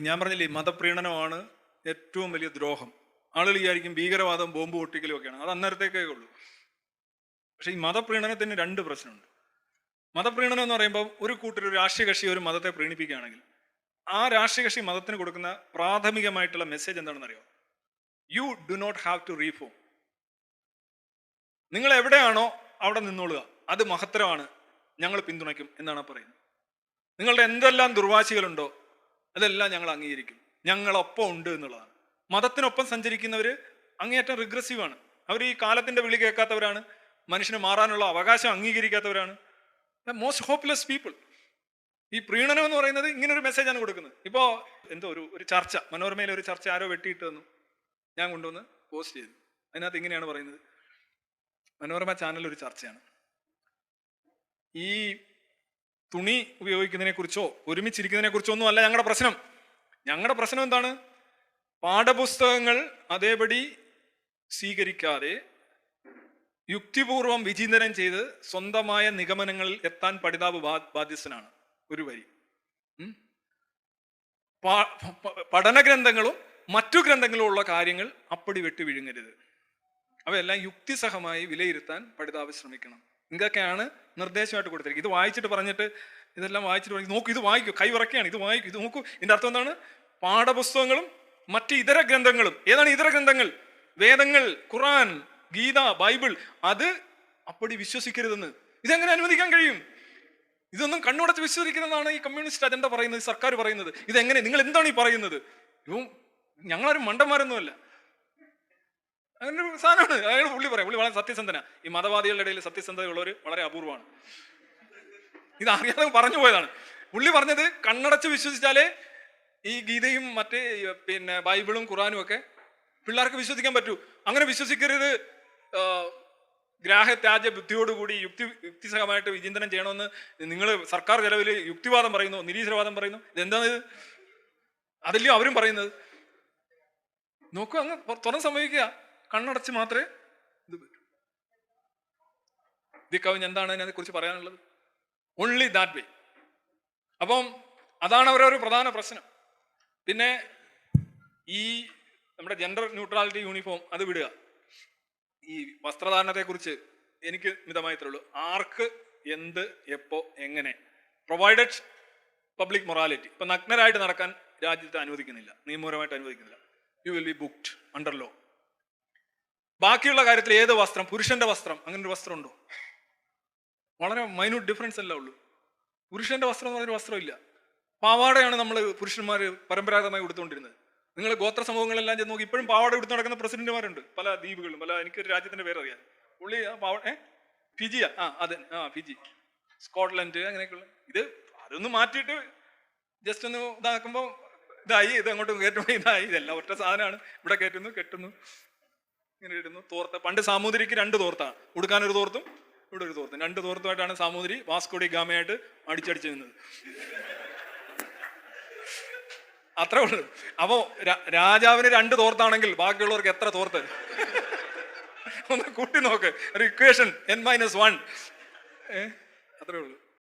ഞാൻ പറഞ്ഞില്ലേ, മതപ്രീണനമാണ് ഏറ്റവും വലിയ ദ്രോഹം. ആളുകൾ വിചാരിക്കും ഭീകരവാദം, ബോംബ് പൊട്ടിക്കലും ഒക്കെയാണ്, അത് അന്നേരത്തേക്കേ ഉള്ളൂ. പക്ഷെ ഈ മതപ്രീണനത്തിന് രണ്ട് പ്രശ്നമുണ്ട്. മതപ്രീണനം എന്ന് പറയുമ്പോൾ ഒരു കൂട്ടർ, ഒരു രാഷ്ട്രീയ കക്ഷി ഒരു മതത്തെ പ്രീണിപ്പിക്കുകയാണെങ്കിൽ ആ രാഷ്ട്രീയ കക്ഷി മതത്തിന് കൊടുക്കുന്ന പ്രാഥമികമായിട്ടുള്ള മെസ്സേജ് എന്താണെന്ന് അറിയോ? You do not have to reform. നിങ്ങൾ എവിടെയാണോ അവിടെ നിന്നോളുക, അത് മഹത്തരമാണ്, ഞങ്ങൾ പിന്തുണയ്ക്കും എന്നാണ് പറയുന്നത്. നിങ്ങളുടെ എന്തെല്ലാം ദുർവാശികളുണ്ടോ അതെല്ലാം ഞങ്ങൾ അംഗീകരിക്കും, ഞങ്ങളൊപ്പം ഉണ്ട് എന്നുള്ളതാണ്. മതത്തിനൊപ്പം സഞ്ചരിക്കുന്നവര് അങ്ങേയറ്റം റിഗ്രസീവാണ്. അവർ ഈ കാലത്തിന്റെ വിളി കേൾക്കാത്തവരാണ്, മനുഷ്യന് മാറാനുള്ള അവകാശം അംഗീകരിക്കാത്തവരാണ്. Most hopeless people. ഈ പ്രീണനം എന്ന് പറയുന്നത് ഇങ്ങനെ ഒരു മെസ്സേജാണ് കൊടുക്കുന്നത്. ഇപ്പോൾ എന്തോ ഒരു ചർച്ച, മനോരമയിലെ ഒരു ചർച്ച ആരോ വെട്ടിയിട്ട് തന്നു, ഞാൻ കൊണ്ടുവന്ന് പോസ്റ്റ് ചെയ്തു. അതിനകത്ത് ഇങ്ങനെയാണ് പറയുന്നത്. മനോരമ ചാനൽ ഒരു ചർച്ചയാണ്. ഈ തുണി ഉപയോഗിക്കുന്നതിനെ കുറിച്ചോ ഒരുമിച്ചിരിക്കുന്നതിനെ കുറിച്ചോ ഒന്നും അല്ല ഞങ്ങളുടെ പ്രശ്നം. ഞങ്ങളുടെ പ്രശ്നം എന്താണ്? പാഠപുസ്തകങ്ങൾ അതേപടി സ്വീകരിക്കാതെ യുക്തിപൂർവം വിചിന്തനം ചെയ്ത് സ്വന്തമായ നിഗമനങ്ങളിൽ എത്താൻ പഠിതാവ് ബാധ്യസ്ഥനാണ്. ഒരു വരി. പഠനഗ്രന്ഥങ്ങളും മറ്റു ഗ്രന്ഥങ്ങളും ഉള്ള കാര്യങ്ങൾ അപ്പടി വെട്ടി വിഴുങ്ങരുത്. അവയെല്ലാം യുക്തിസഹമായി വിലയിരുത്താൻ പഠിതാവ് ശ്രമിക്കണം. ഇതൊക്കെയാണ് നിർദ്ദേശമായിട്ട് കൊടുത്തിരിക്കുന്നത്. ഇത് വായിച്ചിട്ട് പറഞ്ഞിട്ട്, ഇതെല്ലാം വായിച്ചിട്ട് നോക്കൂ, ഇത് വായിക്കൂ, കൈ വിറക്കുകയാണ്, ഇത് വായിക്കൂ, ഇത് നോക്കൂ. ഇതിന്റെ അർത്ഥം എന്താണ്? പാഠപുസ്തകങ്ങളും മറ്റ് ഇതര ഗ്രന്ഥങ്ങളും. ഏതാണ് ഇതര ഗ്രന്ഥങ്ങൾ? വേദങ്ങൾ, ഖുർആൻ, ഗീത, ബൈബിൾ. അത് അപ്പടി വിശ്വസിക്കരുതെന്ന്. ഇതെങ്ങനെ അനുവദിക്കാൻ കഴിയും? ഇതൊന്നും കണ്ണുടച്ച് വിശ്വസിക്കുന്നതാണ് ഈ കമ്മ്യൂണിസ്റ്റ് അജണ്ട പറയുന്നത്, സർക്കാർ പറയുന്നത്. ഇതെങ്ങനെ? നിങ്ങൾ എന്താണ് ഈ പറയുന്നത്? ഞങ്ങളാരും മണ്ടന്മാരൊന്നുമല്ല. അങ്ങനെ ഒരു സാധനമാണ്. അയാൾ പുള്ളി പറയാം, പുള്ളി വളരെ സത്യസന്ധനാ. ഈ മതവാദികളുടെ ഇടയിൽ സത്യസന്ധതയുള്ളവർ വളരെ അപൂർവമാണ്. ഇത് അറിയാതെ പറഞ്ഞു പോയതാണ്. പുള്ളി പറഞ്ഞത് കണ്ണടച്ച് വിശ്വസിച്ചാലേ ഈ ഗീതയും മറ്റേ ബൈബിളും ഖുറാനും ഒക്കെ പിള്ളേർക്ക് വിശ്വസിക്കാൻ പറ്റൂ. അങ്ങനെ വിശ്വസിക്കരുത്. ഗ്രാഹ്യത്യാജ്യ ബുദ്ധിയോടുകൂടി യുക്തിസഹമായിട്ട് വിചിന്തനം ചെയ്യണമെന്ന് നിങ്ങൾ സർക്കാർ ചെലവിൽ യുക്തിവാദം പറയുന്നു, നിരീശ്വരവാദം പറയുന്നു. ഇതെന്താണ് ഇത്? അതല്ലയോ അവരും പറയുന്നത്. നോക്കൂ, അങ്ങ് തുറന്ന് സംഭവിക്കുക. കണ്ണടച്ച് മാത്രമേ ഇത് പറ്റൂ. ഇത് കവിഞ്ഞ് എന്താണ് അതിനെ കുറിച്ച് പറയാനുള്ളത്? Only that way. അപ്പം അതാണ് അവരൊരു പ്രധാന പ്രശ്നം. പിന്നെ ഈ നമ്മുടെ ജെൻഡർ ന്യൂട്രാലിറ്റി യൂണിഫോം അത് വിടുക. ഈ വസ്ത്രധാരണത്തെ കുറിച്ച് എനിക്ക് മിതമായിട്ടേ ഉള്ളൂ. ആർക്ക്, എന്ത്, എപ്പോ, എങ്ങനെ, പ്രൊവൈഡഡ് പബ്ലിക് മൊറാലിറ്റി. ഇപ്പൊ നഗ്നരായിട്ട് നടക്കാൻ രാജ്യത്ത് അനുവദിക്കുന്നില്ല, നിയമപരമായിട്ട് അനുവദിക്കുന്നില്ല. You will be booked under law. ബാക്കിയുള്ള കാര്യത്തിൽ ഏത് വസ്ത്രം, പുരുഷന്റെ വസ്ത്രം, അങ്ങനെ ഒരു വസ്ത്രം ഉണ്ടോ? വളരെ മൈന്യൂട്ട് ഡിഫറൻസ് അല്ല ഉള്ളൂ. പുരുഷന്റെ വസ്ത്രം എന്ന് പറഞ്ഞൊരു വസ്ത്രമില്ല. പാവാടയാണ് നമ്മൾ പുരുഷന്മാർ പരമ്പരാഗതമായി ഉടുത്തുകൊണ്ടിരുന്നത്. നിങ്ങൾ ഗോത്ര സമൂഹങ്ങളെല്ലാം ചെന്ന് നോക്കി, ഇപ്പോഴും പാവാട എടുത്തു നടക്കുന്ന പ്രസിഡന്റുമാരുണ്ട് പല ദ്വീപുകളിലും. എനിക്കൊരു രാജ്യത്തിന്റെ പേരറിയാം. പുള്ളി ഫിജിയാ, അതെ, ഫിജി, സ്കോട്ട്ലൻഡ്, അങ്ങനെയൊക്കെയുള്ള. അതൊന്ന് മാറ്റിയിട്ട് ജസ്റ്റ് ഒന്ന് ഇതാക്കുമ്പോൾ ഇതായി, ഇത് അങ്ങോട്ട് കയറ്റുമ്പോൾ ഇതായി. ഇതെല്ലാം ഒറ്റ സാധനമാണ്. ഇവിടെ കയറ്റുന്നു, കെട്ടുന്നു, ഇങ്ങനെ ഇടുന്നു. തോർത്ത്, പണ്ട് സാമൂതിരിക്ക് 2 തോർത്താണ്, ഉടുക്കാനൊരു തോർത്തും ഇവിടെ ഒരു തോർത്തും. 2 തോർത്തുമായിട്ടാണ് സാമൂതിരി വാസ്കോഡി ഗാമയായിട്ട് അടിച്ചടിച്ച് നിന്നത്. അത്രേ ഉള്ളൂ. അപ്പോ രാജാവിന് 2 തോർത്താണെങ്കിൽ ബാക്കിയുള്ളവർക്ക് എത്ര തോർത്ത്? ഒന്ന് കൂട്ടി നോക്ക്. ഒരു ഇക്വേഷൻ, n-1. അത്രേ ഉള്ളൂ.